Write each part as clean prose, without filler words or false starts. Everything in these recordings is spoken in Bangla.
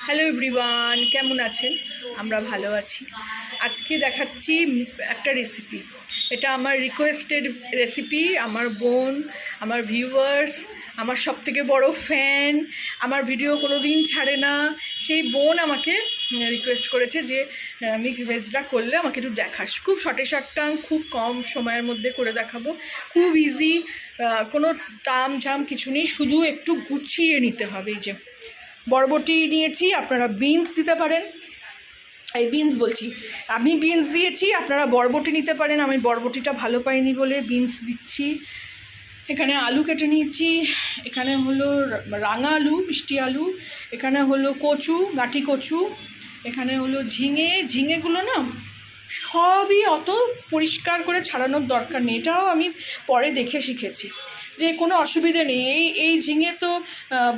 হ্যালো এভরিওয়ান, কেমন আছেন? আমরা ভালো আছি। আজকে দেখাচ্ছি একটা রেসিপি। এটা আমার রিকোয়েস্টেড রেসিপি। আমার বোন, আমার ভিউয়ার্স, আমার সবথেকে বড় ফ্যান, আমার ভিডিও কোনো দিন ছাড়ে না, সেই বোন আমাকে রিকোয়েস্ট করেছে যে মিক্স ভেজটা করলে আমাকে একটু দেখাস। খুব শর্টে শর্টাং, খুব কম সময়ের মধ্যে করে দেখাবো। খুব ইজি, কোনো তাম ঝাম কিছু নেই, শুধু একটু গুছিয়ে নিতে হবে। এই যে বরবটি নিয়েছি, আপনারা বিনস দিতে পারেন। এই বিনস বলছি, আমি বিনস দিয়েছি, আপনারা বরবটি নিতে পারেন। আমি বরবটিটা ভালো পাইনি বলে বিনস দিচ্ছি। এখানে আলু কেটে নিয়েছি, এখানে হলো রাঙা আলু, মিষ্টি আলু, এখানে হলো কচু, গাঁটি কচু, এখানে হলো ঝিঙেগুলো না সবই অত পরিষ্কার করে ছাড়ানোর দরকার নেই। এটাও আমি পরে দেখে শিখেছি যে কোনো অসুবিধে নেই। এই ঝিঙে তো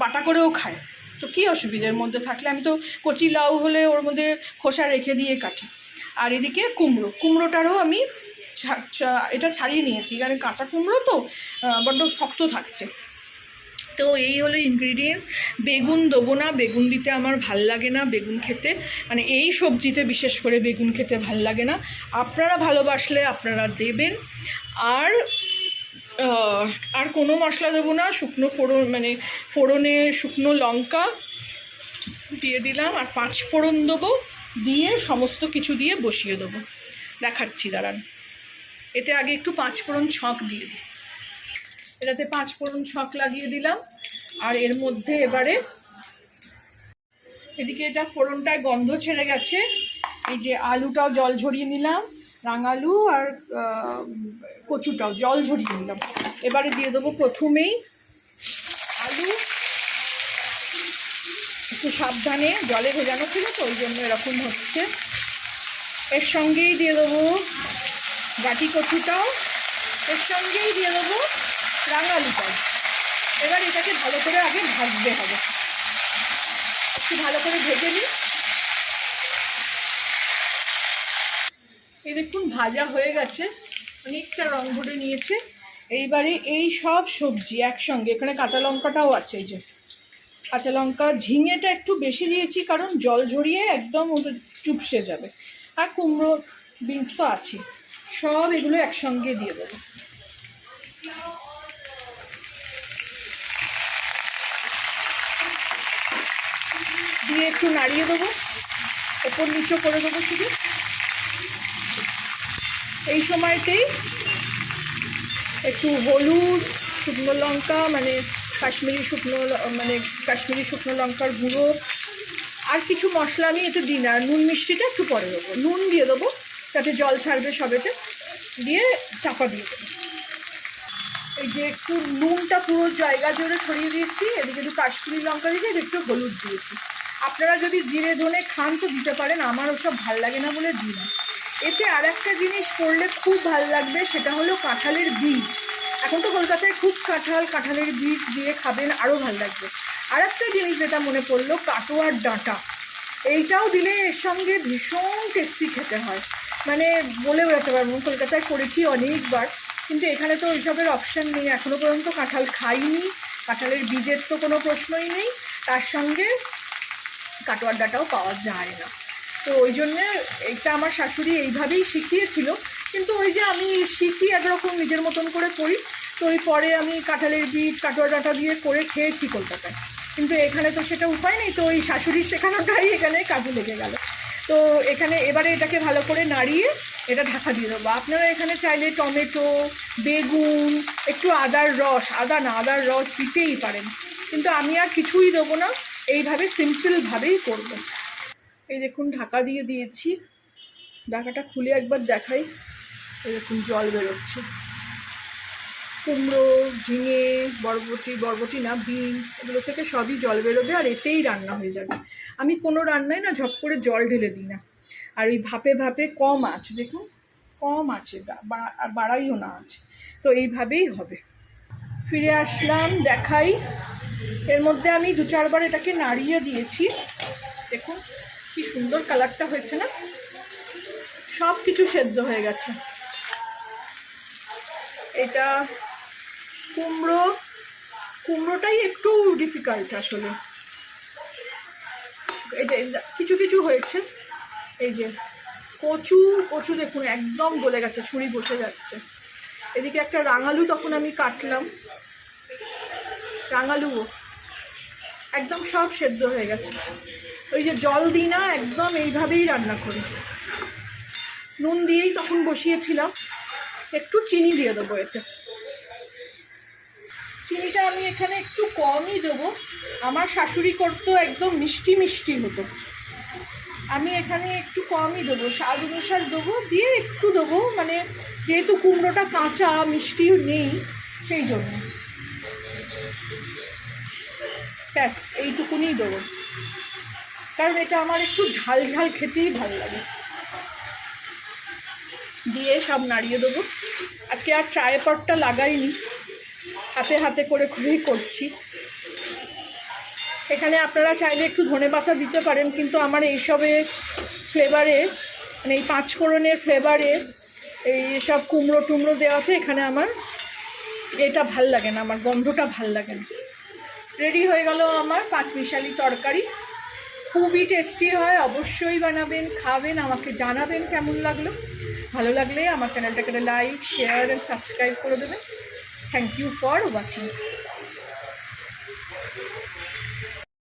বাটা করেও খায়, তো কী অসুবিধার মধ্যে থাকলে। আমি তো কচি লাউ হলে ওর মধ্যে খোসা রেখে দিয়ে কাটি। আর এদিকে কুমড়োটারও আমি এটা ছাড়িয়ে নিয়েছি, কারণ কাঁচা কুমড়ো তো বড্ড শক্ত থাকছে। তো এই হলো ইনগ্রিডিয়েন্টস। বেগুন দেবো না, বেগুন দিতে আমার ভাল লাগে না। বেগুন খেতে, মানে এই সবজিতে বিশেষ করে বেগুন খেতে ভাল লাগে না। আপনারা ভালোবাসলে আপনারা দেবেন। আর আর কোনো মশলা দেবো না। শুকনো ফোড়ন, মানে ফোড়নে শুকনো লঙ্কা দিয়ে দিলাম, আর 5 ফোড়ন দেবো, দিয়ে সমস্ত কিছু দিয়ে বসিয়ে দেবো। দেখাচ্ছি, দাঁড়ান। এতে আগে একটু 5 ফোড়ন ছক দিয়ে দিই। এটাতে 5 ফোড়ন ছক লাগিয়ে দিলাম। আর এর মধ্যে এবারে এদিকে এটা ফোড়নটায় গন্ধ ছেড়ে গেছে। এই যে আলুটাও জল ঝরিয়ে নিলাম, রাঙালু আর কচুটাও জল ঝরিয়ে নিলাম। এবারে দিয়ে দেবো প্রথমেই আলু। একটু সাবধানে, জলে ভেজানো ছিল তো ওই জন্য এরকম হচ্ছে। এর সঙ্গেই দিয়ে দেবো গাঁটি কচুটাও, এর সঙ্গেই দিয়ে দেবো রাঙালুটাও। এবার এটাকে ভালো করে আগে ভাজতে হবে, একটু ভালো করে ভেজে নিই। এই দেখুন ভাজা হয়ে গেছে, অনেকটা রং ধরে নিয়েছে। এইবারে এই সব সবজি একসঙ্গে, এখানে কাঁচা লঙ্কাটাও আছে, এই যে কাঁচা লঙ্কা, ঝিঙেটা একটু বেশি দিয়েছি কারণ জল ঝরিয়ে একদম ওটা চুপসে যাবে। আর কুমড়ো, বিনস তো আছে, সব এগুলো একসঙ্গে দিয়ে দেবো। দিয়ে একটু নাড়িয়ে দেবো, ওপর নিচে করে দেবো শুধু। এই সময়তেই একটু হলুদ, শুকনো লঙ্কা, মানে কাশ্মীরি শুকনো লঙ্কার গুঁড়ো, আর কিছু মশলা আমি একটু দিই না। নুন মিষ্টিটা একটু পরে দেবো, নুন দিয়ে দেবো যাতে জল ছাড়বে সবেতে, দিয়ে চাপা দিয়ে দেবো। এই যে একটু নুনটা পুরো জায়গা জুড়ে ছড়িয়ে দিয়েছি। এদিকে একটু কাশ্মীরি লঙ্কা দিয়েছি, একটু হলুদ দিয়েছি। আপনারা যদি জিরে ধনে খান তো দিতে পারেন, আমার ওসব ভাল লাগে না বলে দিই না। এতে আর একটা জিনিস করলে খুব ভাল লাগবে, সেটা হলো কাঁঠালের বীজ। এখন তো কলকাতায় খুব কাঁঠালের বীজ দিয়ে খাবেন, আরও ভাল লাগবে। আর একটা জিনিস যেটা মনে পড়লো, কাটোয়ার ডাঁটা, এইটাও দিলে এর সঙ্গে ভীষণ টেস্টি খেতে হয়। মানে বলে বেড়াতে পারবো, কলকাতায় করেছি অনেকবার, কিন্তু এখানে তো ওইসবের অপশান নেই। এখনও পর্যন্ত কাঁঠাল খাইনি, কাঁঠালের বীজের তো কোনো প্রশ্নই নেই, তার সঙ্গে কাটোয়ার ডাঁটাও পাওয়া যায় না। তো ওই জন্যে এটা আমার শাশুড়ি এইভাবেই শিখিয়েছিল। কিন্তু ওই যে আমি শিখি একরকম নিজের মতন করে করি, তো ওই পরে আমি কাঁঠালের বীজ কাটোয়ার ডাঁটা দিয়ে করে খেয়েছি কলকাতায়, কিন্তু এখানে তো সেটা উপায় নেই। তো ওই শাশুড়ির শেখানোটাই এখানে কাজে লেগে গেল। তো এখানে এবারে এটাকে ভালো করে নাড়িয়ে এটা ঢাকা দিয়ে দেবো। আপনারা এখানে চাইলে টমেটো, বেগুন, একটু আদার রস দিতেই পারেন, কিন্তু আমি আর কিছুই দেবো না, এইভাবে সিম্পলভাবেই করব। এই দেখুন ঢাকা দিয়ে দিয়েছি, ঢাকাটা খুলে একবার দেখাই। এই দেখুন জল বেরোচ্ছে। কুমড়ো, ঝিঙে, বরবটি না বিন, এগুলো থেকে সবই জল বেরোবে, আর এতেই রান্না হয়ে যাবে। আমি কোনো রান্নায় না ঝপ করে জল ঢেলে দিই না। আর এই ভাপে কম আঁচ, দেখুন কম আছে, আর বাড়াইও না আছে, তো এইভাবেই হবে। ফিরে আসলাম, দেখাই। এর মধ্যে আমি 2-4 বার এটাকে নাড়িয়ে দিয়েছি। দেখুন কি সুন্দর কালারটা হয়েছে না, সব কিছু সেদ্ধ হয়ে গেছে। এটা কুমড়োটাই একটু ডিফিকাল্ট আসলে, এই যে কিছু কিছু হয়েছে, এই যে কচু কচু দেখুন একদম গলে গেছে, ছুরি বসে যাচ্ছে। এদিকে একটা রাঙালু তখন আমি কাটলাম, রাঙালুও একদম সব সেদ্ধ হয়ে গেছে। ওই যে জল দিই না, একদম এইভাবেই রান্না করি। নুন দিয়েই তখন বসিয়েছিলাম, একটু চিনি দিয়ে দেবো এতে। চিনিটা আমি এখানে একটু কমই দেবো, আমার শাশুড়ি করতো একদম মিষ্টি মিষ্টি হতো, আমি এখানে একটু কমই দেবো, স্বাদ অনুসার দেবো, দিয়ে একটু দেবো, মানে যেহেতু কুমড়োটা কাঁচা মিষ্টি নেই সেই জন্য। ব্যাস এইটুকুনি দেবো, কারণ এটা আমার একটু ঝাল ঝাল খেতেই ভালো লাগে। দিয়ে সব নাড়িয়ে দেবো। আজকে আর ট্রাইপডটা লাগাইনি, হাতে হাতে করে করেই করছি। এখানে আপনারা চাইলে একটু ধনেপাতা দিতে পারেন, কিন্তু আমার এইসবে ফ্লেভারে, মানে এই পাঁচফোড়নের ফ্লেভারে এই সব কুমড়ো টুমড়ো দেওয়াতে এখানে আমার এটা ভাল লাগে না, আমার গন্ধটা ভাল লাগে না। রেডি হয়ে গেল আমার পাঁচমিশালি তরকারি। খুবই টেস্টি হয়, অবশ্যই বানাবেন, খাবেন, আমাকে জানাবেন কেমন লাগলো। ভালো লাগলে আমার চ্যানেলটাকে লাইক, শেয়ার অ্যান্ড সাবস্ক্রাইব করে দেবেন। Thank you for watching.